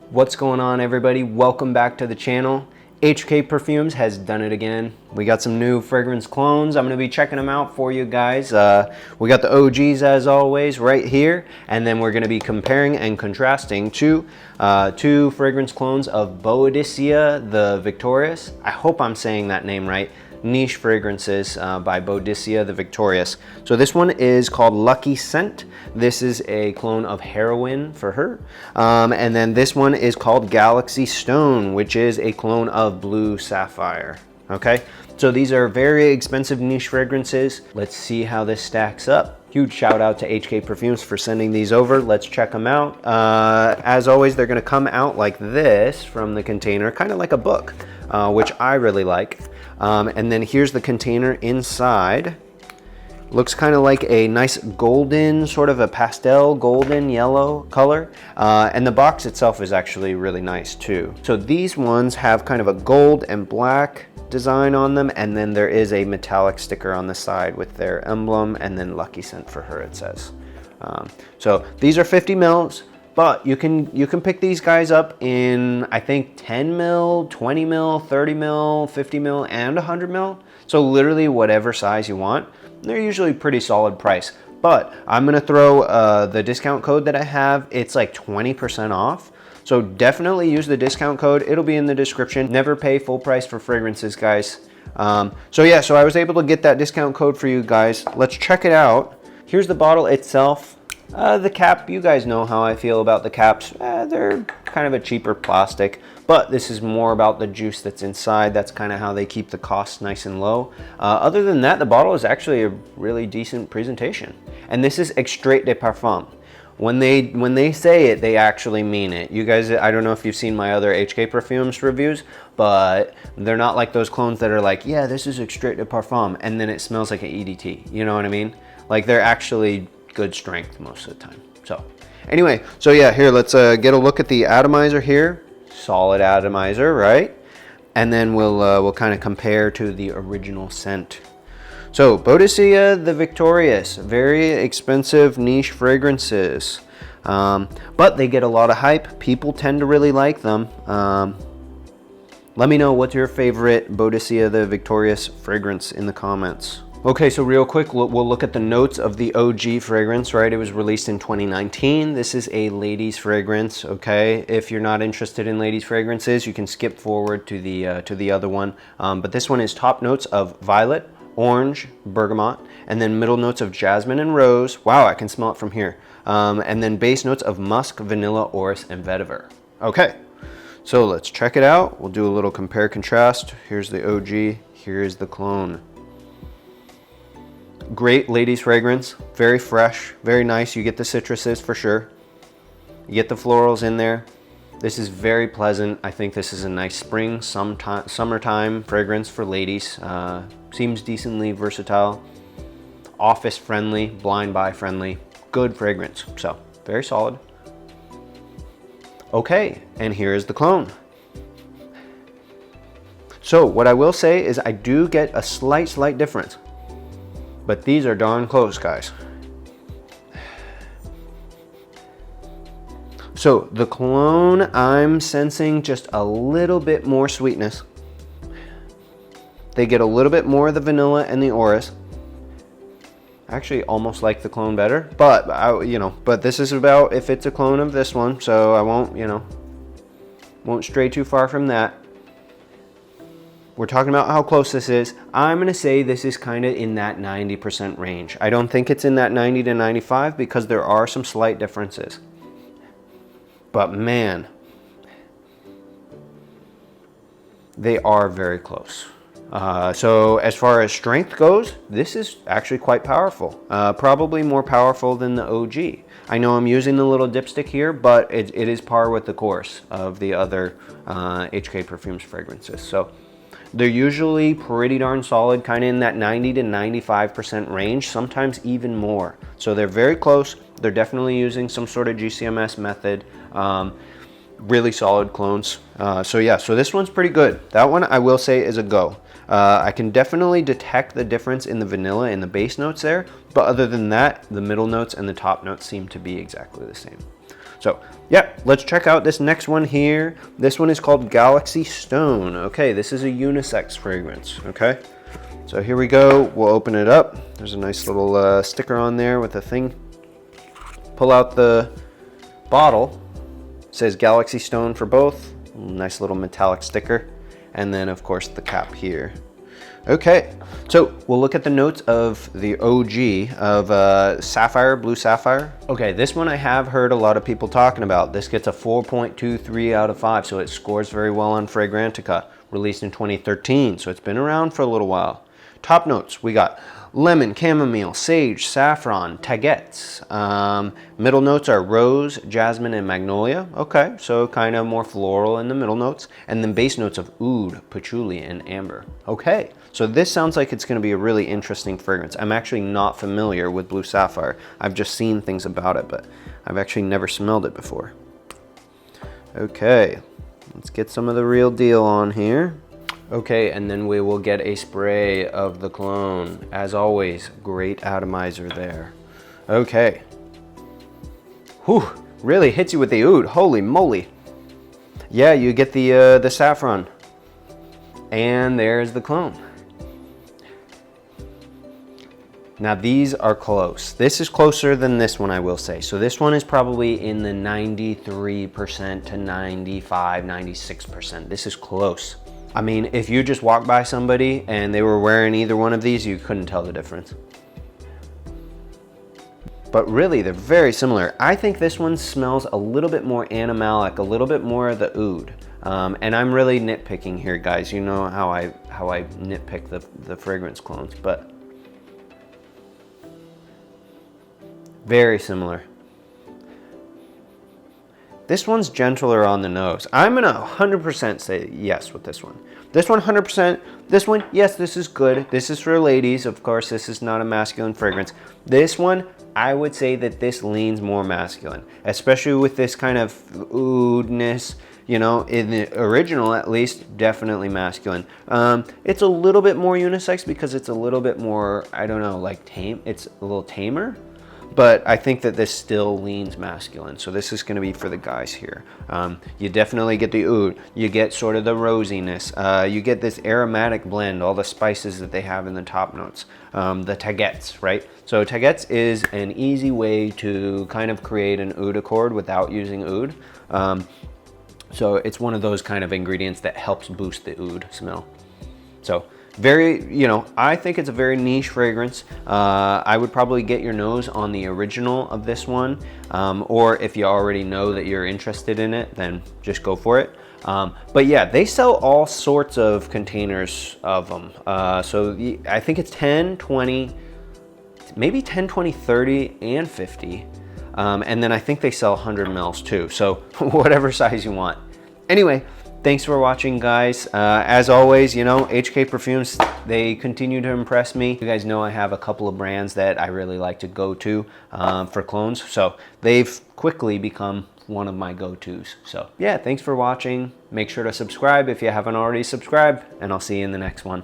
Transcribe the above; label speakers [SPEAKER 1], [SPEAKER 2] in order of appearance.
[SPEAKER 1] What's going on, everybody? Welcome back to the channel. HKPerfumes has done it again. We got some new fragrance clones. I'm going to be checking them out for you guys. We got the OGs as always right here, and then we're going to be comparing and contrasting two fragrance clones of Boadicea the Victorious. I hope I'm saying that name right. Niche fragrances by Boadicea the Victorious. So this one is called Lucky Scent. This is a clone of Heroin for her. And then this one is called Galaxy Stone, which is a clone of Blue Sapphire. Okay, so these are very expensive niche fragrances. Let's see how this stacks up. Huge shout out to HKPerfumes for sending these over. Let's check them out. As always, they're gonna come out like this from the container, kind of like a book, which I really like. And then here's the container inside. Looks kind of like a nice golden, sort of a pastel golden yellow color. And the box itself is actually really nice too. So these ones have kind of a gold and black design on them, and then there is a metallic sticker on the side with their emblem, and then Lucky Scent for her, it says. So these are 50 mils. But you can pick these guys up in, I think, 10 mil, 20 mil, 30 mil, 50 mil, and 100 mil. So literally whatever size you want. They're usually pretty solid price. But I'm gonna throw the discount code that I have. It's like 20% off. So definitely use the discount code. It'll be in the description. Never pay full price for fragrances, guys. So yeah, so I was able to get that discount code for you guys. Let's check it out. Here's the bottle itself. The cap, you guys know how I feel about the caps. They're kind of a cheaper plastic, but this is more about the juice that's inside. That's kind of how they keep the cost nice and low. Other than that, the bottle is actually a really decent presentation. And this is Extrait de Parfum. When they say it, they actually mean it. You guys, I don't know if you've seen my other HKPerfumes reviews, but they're not like those clones that are like, yeah, this is Extrait de Parfum, and then it smells like an EDT. You know what I mean? Like, they're actually good strength most of the time. So anyway, so yeah, here, let's get a look at the atomizer here. Solid atomizer, right? And then we'll kind of compare to the original scent. So Boadicea the Victorious, very expensive niche fragrances, but they get a lot of hype. People tend to really like them. Let me know what's your favorite Boadicea the Victorious fragrance in the comments. Okay, so real quick, we'll look at the notes of the OG fragrance, right? It was released in 2019. This is a ladies fragrance, okay? If you're not interested in ladies fragrances, you can skip forward to the other one. But this one is top notes of violet, orange, bergamot, and then middle notes of jasmine and rose. Wow, I can smell it from here. And then base notes of musk, vanilla, orris, and vetiver. Okay, so let's check it out. We'll do a little compare contrast. Here's the OG, here's the clone. Great ladies fragrance, very fresh, very nice. You get the citruses for sure. You get the florals in there. This is very pleasant. I think this is a nice spring, summertime fragrance for ladies. Seems decently versatile, office friendly, blind buy friendly, good fragrance. So very solid. Okay, and here is the clone. So what I will say is I do get a slight difference. But these are darn close, guys. So the clone, I'm sensing just a little bit more sweetness. They get a little bit more of the vanilla and the orris. Actually, almost like the clone better, but but this is about if it's a clone of this one, so I won't stray too far from that. We're talking about how close this is. I'm gonna say this is kind of in that 90% range. I don't think it's in that 90 to 95 because there are some slight differences. But man, they are very close. So as far as strength goes, this is actually quite powerful. Probably more powerful than the OG. I know I'm using the little dipstick here, but it is par with the course of the other HKPerfumes fragrances. So they're usually pretty darn solid, kind of in that 90 to 95% range, sometimes even more. So they're very close. They're definitely using some sort of GCMS method. Really solid clones. So yeah, so this one's pretty good. That one I will say is a go. I can definitely detect the difference in the vanilla and the base notes there, but other than that, the middle notes and the top notes seem to be exactly the same. So yeah, let's check out this next one here. This one is called Galaxy Stone. Okay, this is a unisex fragrance, okay? So here we go, we'll open it up. There's a nice little sticker on there with a thing. Pull out the bottle. It says Galaxy Stone for both. Nice little metallic sticker. And then of course the cap here. Okay, so we'll look at the notes of the OG of Sapphire, Blue Sapphire. Okay, this one I have heard a lot of people talking about. This gets a 4.23 out of 5, so it scores very well on Fragrantica. Released in 2013, so it's been around for a little while. Top notes, we got lemon, chamomile, sage, saffron, tagettes. Middle notes are rose, jasmine, and magnolia. Okay, so kind of more floral in the middle notes. And then base notes of oud, patchouli, and amber. Okay, so this sounds like it's going to be a really interesting fragrance. I'm actually not familiar with Blue Sapphire. I've just seen things about it, but I've actually never smelled it before. Okay, let's get some of the real deal on here. Okay, and then we will get a spray of the cologne. As always, great atomizer there. Okay. Whew, really hits you with the oud, holy moly. Yeah, you get the saffron. And there's the cologne. Now these are close. This is closer than this one, I will say. So this one is probably in the 93% to 95, 96%. This is close. I mean, if you just walked by somebody and they were wearing either one of these, you couldn't tell the difference. But really, they're very similar. I think this one smells a little bit more animalic, a little bit more of the oud. And I'm really nitpicking here, guys. You know how I nitpick the fragrance clones, but very similar. This one's gentler on the nose. I'm gonna 100% say yes with this one. This one 100%, this one, yes, this is good. This is for ladies, of course, this is not a masculine fragrance. This one, I would say that this leans more masculine, especially with this kind of oudness, you know, in the original at least, definitely masculine. It's a little bit more unisex because it's a little bit more, I don't know, like tame, it's a little tamer. But I think that this still leans masculine. So this is going to be for the guys here. You definitely get the oud. You get sort of the rosiness. You get this aromatic blend, all the spices that they have in the top notes. The tagettes, right? So tagettes is an easy way to kind of create an oud accord without using oud. So it's one of those kind of ingredients that helps boost the oud smell. So very, you know, I think it's a very niche fragrance. I would probably get your nose on the original of this one, or if you already know that you're interested in it, then just go for it. But yeah, they sell all sorts of containers of them. So I think it's 10, 20, maybe 10, 20, 30, and 50. And then I think they sell 100 mils too. So whatever size you want. Anyway, thanks for watching, guys. As always, you know, HKPerfumes, they continue to impress me. You guys know I have a couple of brands that I really like to go to for clones. So they've quickly become one of my go-tos. So yeah, thanks for watching. Make sure to subscribe if you haven't already subscribed, and I'll see you in the next one.